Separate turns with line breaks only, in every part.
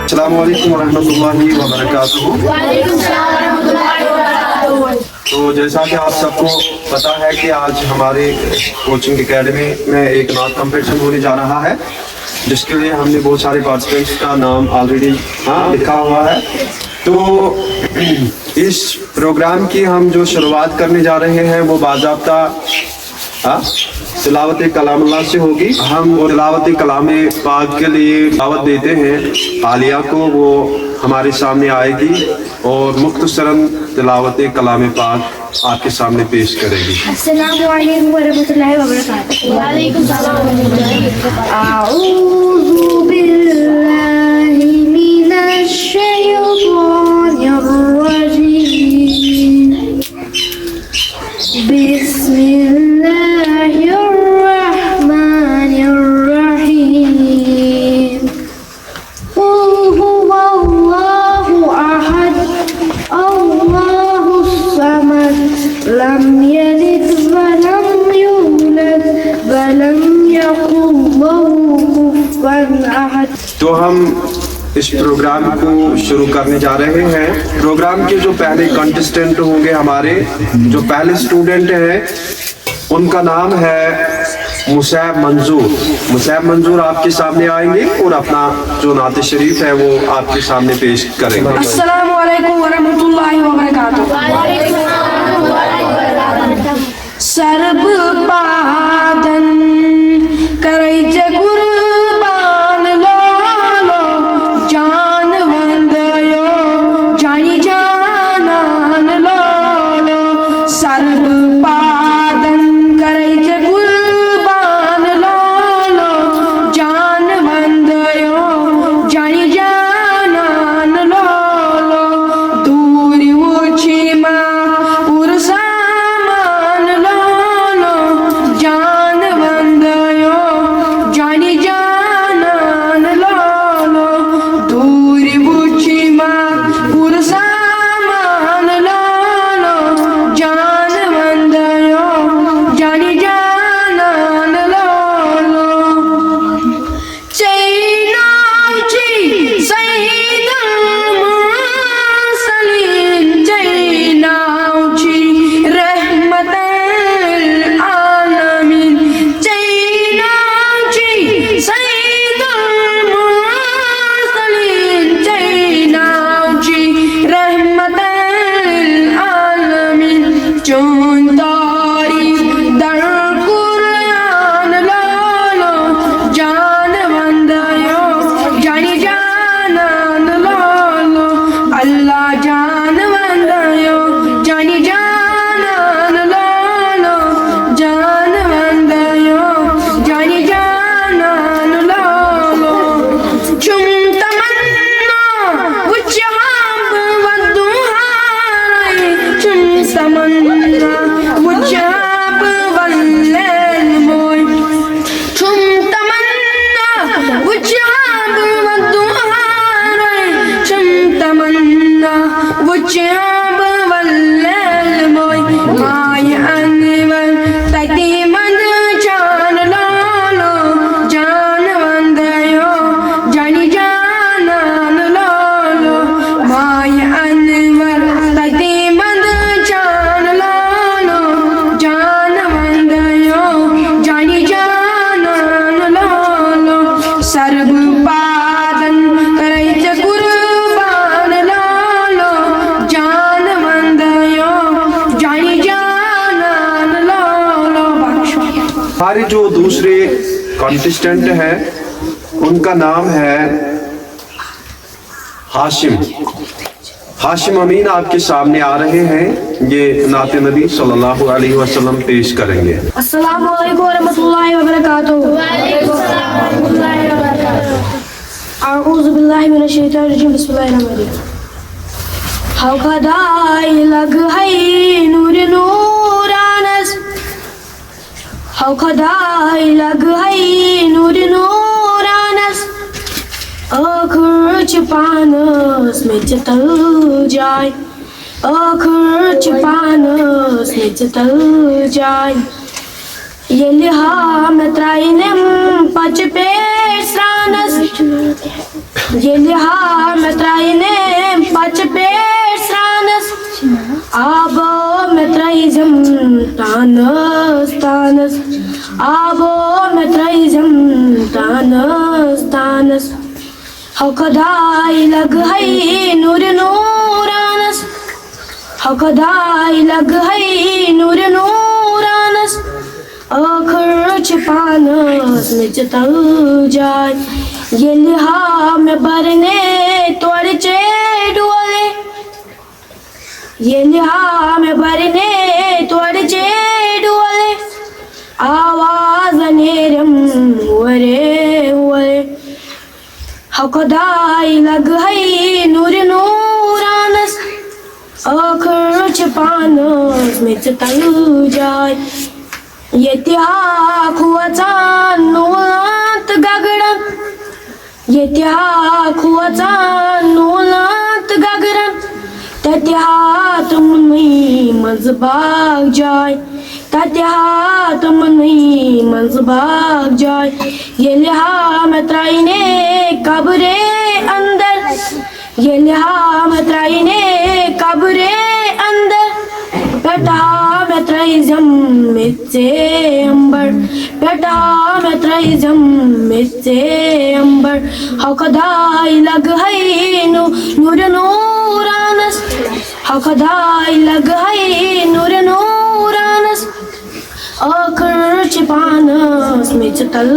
अस्सलाम वालेकुम रहमतुल्लाहि व बरकातुहू। तो जैसा कि आप सबको पता है कि आज हमारे कोचिंग एकेडमी में एक नात कंपटीशन होने जा रहा है, जिसके लिए हमने बहुत सारे पार्टिसिपेंट्स का नाम ऑलरेडी लिखा हुआ है। तो इस प्रोग्राम की हम जो शुरुआत करने जा रहे हैं वो बाज़ाब्ता तिलावत कलामुल्लाह से होगी। हम तिलावत कलाम पाक के लिए दावत देते हैं आलिया को, वो हमारे सामने आएगी और मुख्तसरन तिलावत कलाम पाक आपके सामने पेश करेगी।
अस्सलामु अलैकुम वरहमतुल्लाहि वबरकातुहू। वालेकुम सलाम। आऊज़ु बिल्लाहि मिनश शैतानिर रजीम। बिस्मिल्लाहिर रहमानिर रहीम। क़ुल हुवल्लाहु अहद अल्लाहुस समद लम यलिद वलम यूलद वलम यकुल लहू कुफुवन अहद।
तो हम इस प्रोग्राम को शुरू करने जा रहे हैं। प्रोग्राम के जो पहले कंटेस्टेंट होंगे, हमारे जो पहले स्टूडेंट हैं, उनका नाम है मुसैब मंजूर। मुसैब मंजूर आपके सामने आएंगे और अपना जो नात शरीफ है वो आपके सामने पेश करेंगे।
अस्सलामु अलैकुम वरहमतुल्लाहि वबरकातुहू। सर्ब पादन करई कुर्बान लालो जान वंदयो जानी जानान लालो। सर्ब पादन करई कुर्बान लालो जान वंदयो जानी जानान लालो। दूर ऊंची मां पुरसामान लालो जान वंदयो जानी जानान लालो। दूर ऊंची मां पुरसामान लालो जान वंदयो जानी जानान लालो। चैनाची सैयदुल मुरसलीन चैनाची रहमतुल आलमीन। चैनाची सैयदुल मुरसलीन चैनाची रहमतुल आलमीन। चुन तारीफ दर कुरान लालो जान वंदयो जानी जानान लालो। अल्लाह जान वंदयो जानी जानान लालो जान वंदयो जानी जानान लालो। चुम तमन्ना वजहाब वद्दुहाई चुम तमन्ना वजहाब वल्लैल मोय। चुम तमन्ना वजहाब वद्दुहाई चुम तमन्ना वजहाब वल्लैल मोय। माय अनवर तकी मंद जान लालो जान वंदयो जानी जानान लालो। माय अनवर तकी मंद जान लालो जान वंदयो जानी जानान लालो। सर्ब पादन करई कुर्बान लालो जान वंदयो जानी जानान लालो।
हमारे जो दूसरे कंटेस्टेंट हैं उनका नाम है हाशिम। हाशिम अमीन आपके सामने आ रहे हैं, ये नात नबी सल्लल्लाहु अलैहि वसल्लम पेश करेंगे।
अस्सलामु अलैकुम वरहमतुल्लाहि वबरकातुहू। आऊज़ु बिल्लाहि मिनश शैतानिर रजीम। बिस्मिल्लाहिर रहमानिर रहीम। हौ खदाई लग है नूर नूरानस। हौ खदाई लग है नूर नूरानस। आखिर छुपानस में चतल जाए। आखिर छुपानस में चतल जाए। ये लिहा में त्राइनम पच पेश रानस Yeliha metraine paçpeş ranas abo metraizm tanas tanas abo metraizm tanas tanas hakadai lag hai nur nuranas hakadai lag hai nur nuranas आखर छिपानस में चतल जाए ये लिहा में बरने तोड़ चे डोले ये लिहा में बरने तोड़ चे डोले आवाज नेरम वरे वरे हकदाई लग है नूर नूरानस आखर छिपानस में चतल जाए Yetya kuwatan nulat gagran Yetya kuwatan nulat gagran Tatya tumni mazbag jai Tatya tumni mazbag jai Ye liha metraine kabre andar Ye liha metraine kabre andar Peta metraizm mitse ambar Peta metraizm mitse ambar Hakadai lag hai nur nuranas Hakadai lag hai nur nuranas आखर छिपानस में चतल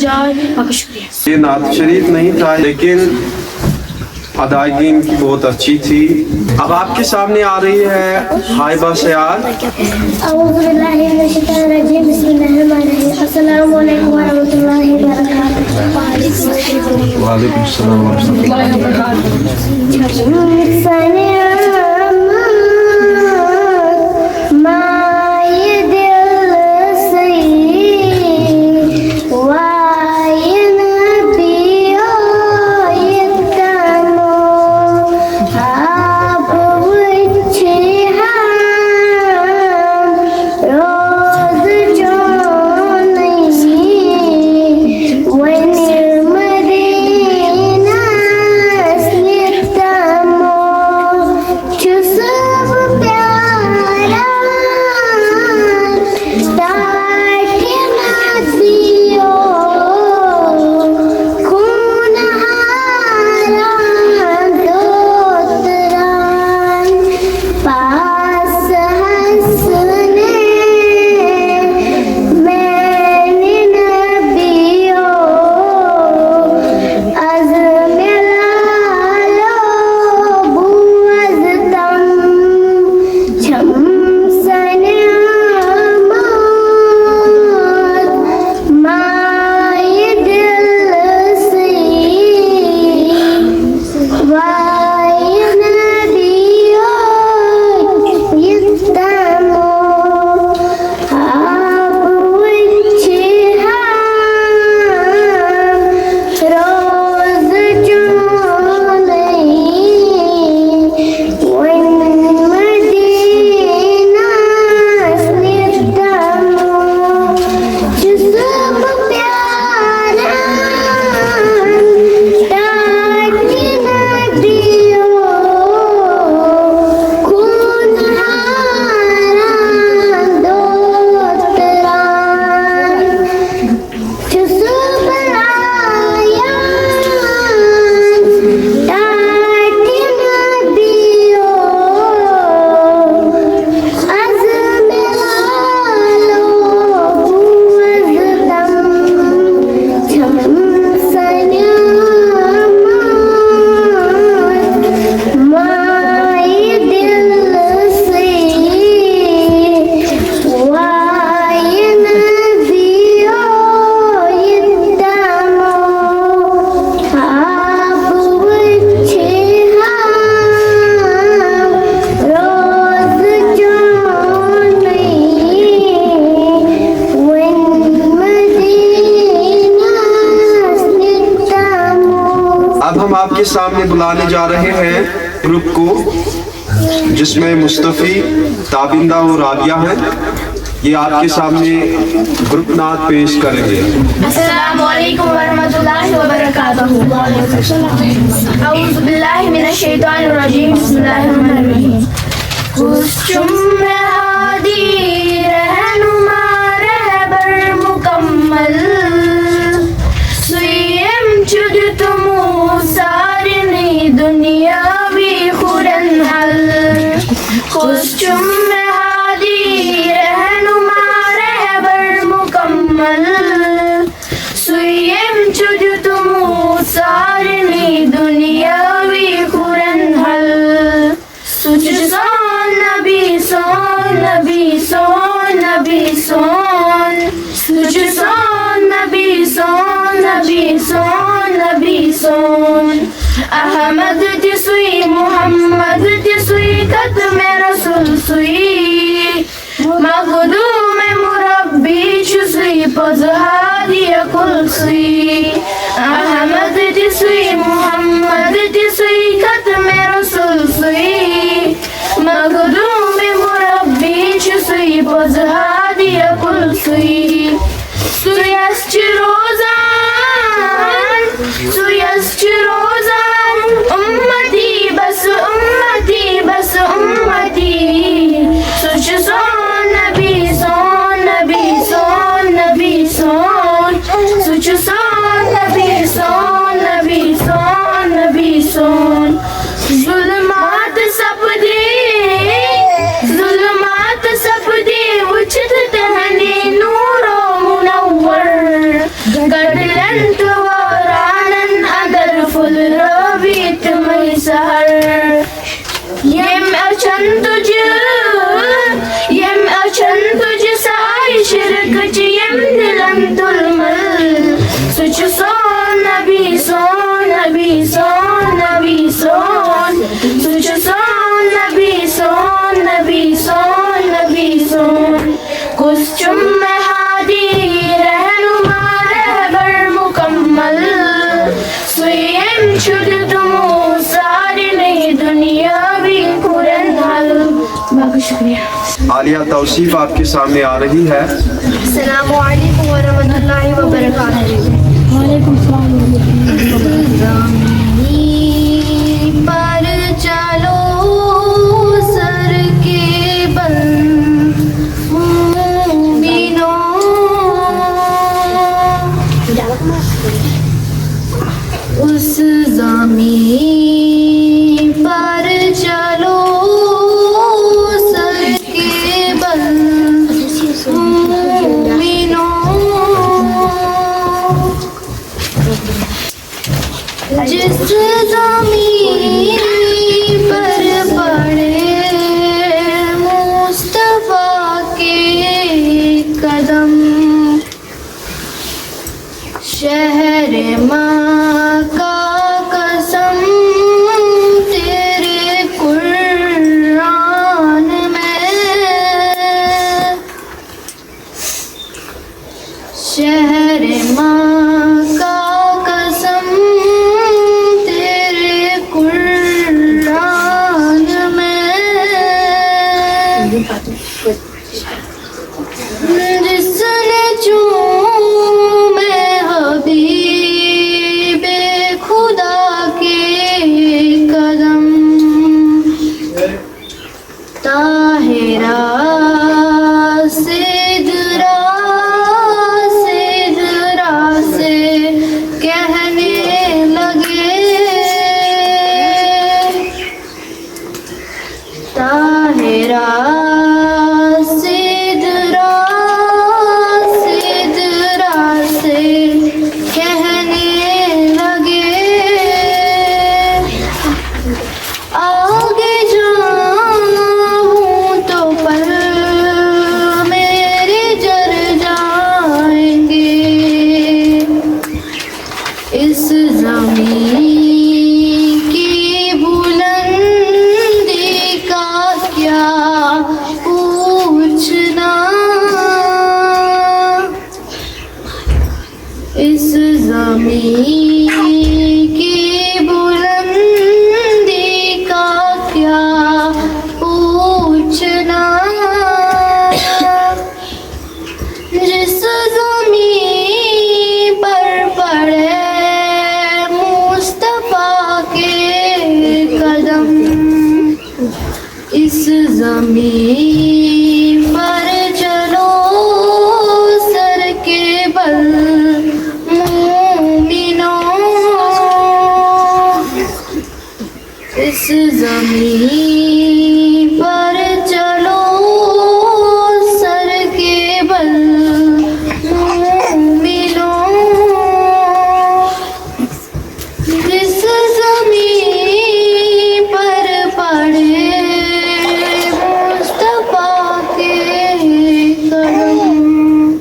जाए। आपका शुक्रिया।
ये नात शरीफ नहीं था लेकिन अदायगी इनकी बहुत अच्छी थी। अब आपके सामने आ रही है हाइबा सयाद।
वालेकुम सलाम व रहमतुल्लाहि व
आपके सामने बुलाने जा रहे हैं ग्रुप को जिसमें मुस्तफ़ी, ताबिंदा और राबिया हैं। ये आपके सामने ग्रुप नात पेश करेंगे।
अस्सलामु अलैकुम वरहमतुल्लाहि वबरकातुहू। अऊज़ु बिल्लाहि मिनश शैतानिर रजीम। बिस्मिल्लाहिर रहमानिर रहीम। खुशचुम हादी रहनुमा रहबर मुकम्मल सुयम चुद तुम सारनी दुनियावी खुरन हल। खुशचुम हादी रहनुमा रहबर मुकम्मल सुयम चुद तुम सारनी दुनियावी खुरन हल। सुच सोन नबी सोन नबी सोन नबी सोन सुच सोन नबी सोन नबी सोन नबी सोन अहमद तिसुई मोहम्मद तिसुई खत्म रसूल सुई मखदूम मुरब्बी चुसुई पजहादी कुल सुई अहमद तिसुई मोहम्मद तिसुई खत्म रसूल सुई मखदूम मुरब्बी चुसुई पजहादी कुल सुई सुयस्च रोज़ान सुयस्च रोज़ान उम्मती बस उम्मती बस उम्मती सुच सोन नबी सोन नबी सोन नबी सोन सुच सोन नबी सोन नबी सोन नबी सोन जुल्मात सपदे उचित तहने नूरो मुनव्वर गडलंत वरानन अदर फुल रवीत मई सहर यम अचन तुझ साई शिरक यम दिलन तुलमल सुच सोन नबी सोन नबी सोन नबी सोन सुच सोन नबी सोन नबी सोन नबी सोन कुश्चुम हादी रहनुमा रहबर मुकम्मल स्वयं छुद तुम सारी नई दुनिया भी कुरन हल। बहुत शुक्रिया।
आलिया तौसीफ आपके सामने आ रही है।
अस्सलामु अलैकुम वरहमतुल्लाहि वबरकातुहू। वालेकुम सलाम पर चलो सर के बल बिनो उस ज़मीन पर चलो सर के बल बिनो जिस ज़मीन पर पड़े मुस्तफा के कदम शहर मक्का कसम तेरे कुरान में शहर मक्का कसम तेरे कुरान में जिसने चूमे हबीबे खुदा के कदम ताहिरा सिदरा से कहने लगे ताहिरा सिदरा से कहने लगे आगे जाऊं तो पर मेरे जर जाएंगे इस ज़मीन की बुलंदी का क्या पूछना इस ज़मीन की बुलंदी का क्या पूछना जमीन पर चलो सर के बल मिलो जिस जमीन पर पड़े मुस्तफा के कदम।